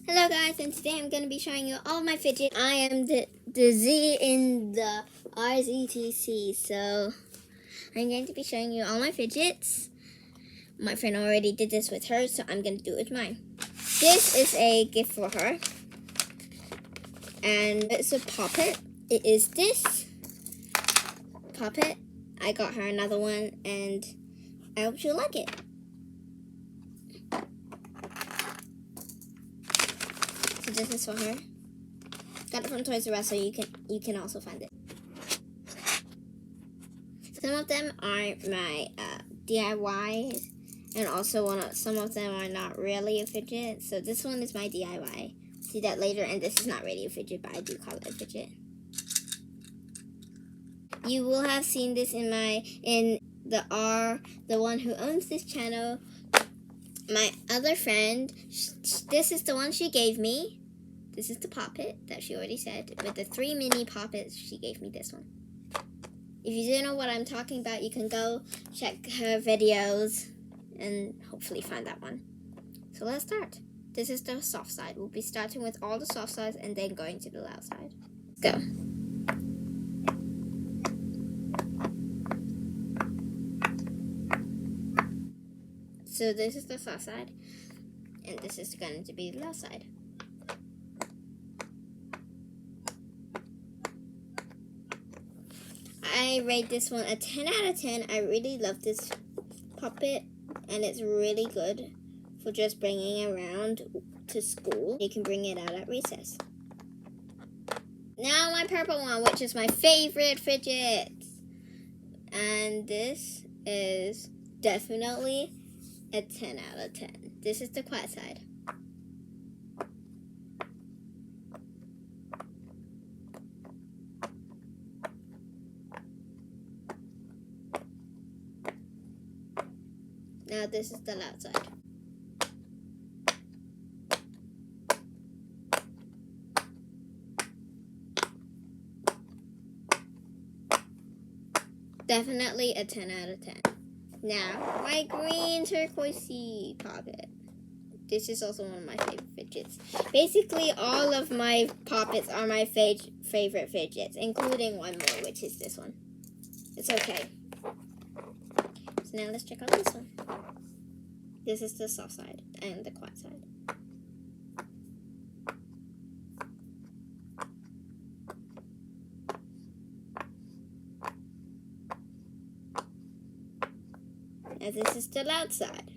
Hello guys, and today I'm going to be showing you all my fidgets. I am the Z in the RZTC, so I'm going to be showing you all my fidgets. My friend already did this with hers, so I'm going to do it with mine. This is a gift for her, and it's a puppet. It is this puppet. I got her another one, and I hope she'll like it. So this is for her. Got it from Toys R Us, so you can also find it. Some of them are my DIYs, and also some of them are not really a fidget. So this one is my DIY. See that later, and this is not really a fidget, but I do call it a fidget. You will have seen this in the one who owns this channel. My other friend, this is the one she gave me. This is the puppet that she already said. With the 3 mini puppets, she gave me this one. If you don't know what I'm talking about, you can go check her videos and hopefully find that one. So let's start. This is the soft side. We'll be starting with all the soft sides and then going to the loud side. Let's go. So this is the soft side, and this is going to be the loud side. I rate this one a 10 out of 10. I really love this puppet, and it's really good for just bringing around to school. You can bring it out at recess. Now my purple one, which is my favorite fidget. And this is definitely a 10 out of 10. This is the quiet side. Now this is the loud side. Definitely a 10 out of 10. Now, my green turquoise puppet. This is also one of my favorite fidgets. Basically, all of my puppets are my favorite fidgets, including one more, which is this one. It's okay. So now let's check out this one. This is the soft side and the quiet side. Now this is the loud side.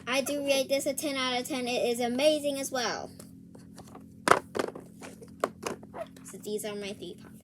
I do rate this a 10 out of 10. It is amazing as well. So these are my 3 puppets.